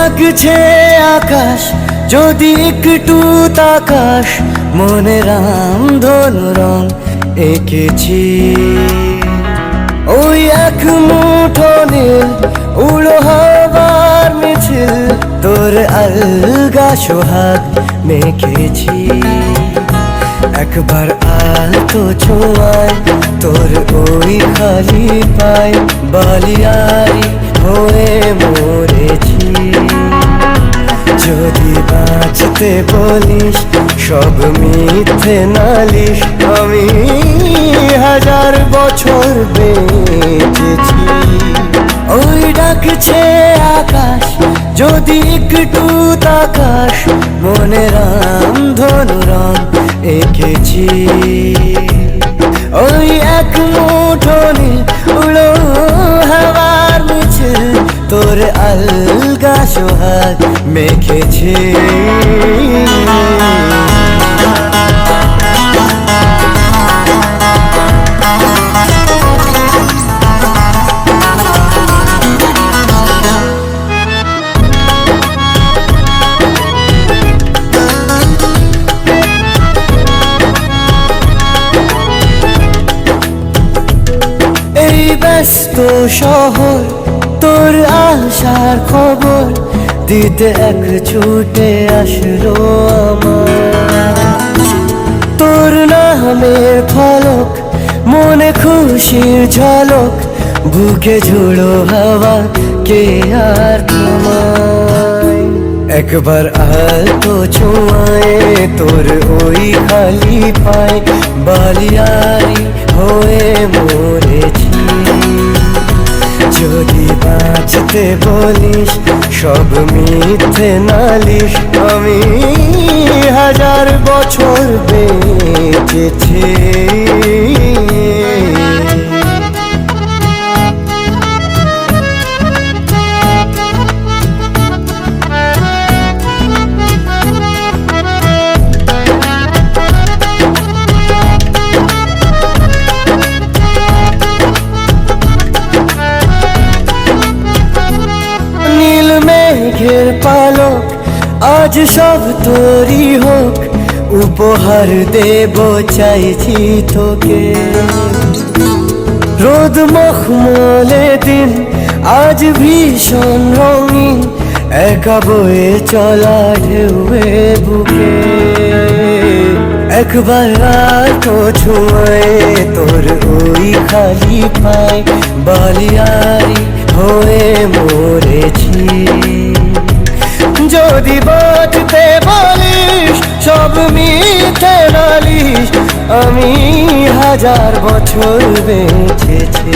ডাকছে আকাশ যদি একটু তাকাস, মনে রামধনু রং এঁকেছি। ওই এক মুঠো নীল উড়ো হবার মিছিল, তোর আলগা সোহাগ মেখেছি। একবার আলতো ছোঁয়ায় তোর ওই খালি পায়, বালিয়ারি হয়ে মরেছি। যদি বাঁচতে বলিস সব মিথ্যে নালিশ, আমি 1000 বছর বেঁচেছি। ওই ডাকছে আকাশ যদি একটু তাকাস, মনে রামধনু রং এঁকেছি। ওই এক মুঠো নীল উড়ো হাওয়ার মিছিল, তোর আলগা সোহাগ মেখেছি। এই ব্যস্ত শহর তোর আসার খবর দিতে এক ছুটে আসলো আমার। তোর নামের ফলক মনে খুশির ঝলক, বুকে ঝুড়ো হাওয়া কে আর থামায়। একবার আলতো ছোঁয়ায় তোর ওই খালি পায়, বালিয়ারি হয়ে মরেছি। যদি বাঁচতে বলিস সব মিথ্যে নালিশ, আমি 1000 বছর বেঁচেছি। মেঘের পালক আজ সব তোরই হোক, উপহার দেব চাইছি তোকে। রোদ মখমলে দিন আজ ভীষণ রঙিন, একা বয়ে চলা ঢেউয়ে বুকে। একবার তো ছুঁয়ে তোর ওই খালি পায়, বালিয়ারি হয়ে মরেছি। যদি বাঁচতে বলিস সব মিথ্যে নালিশ, আমি 1000 বছর বেঁচেছি।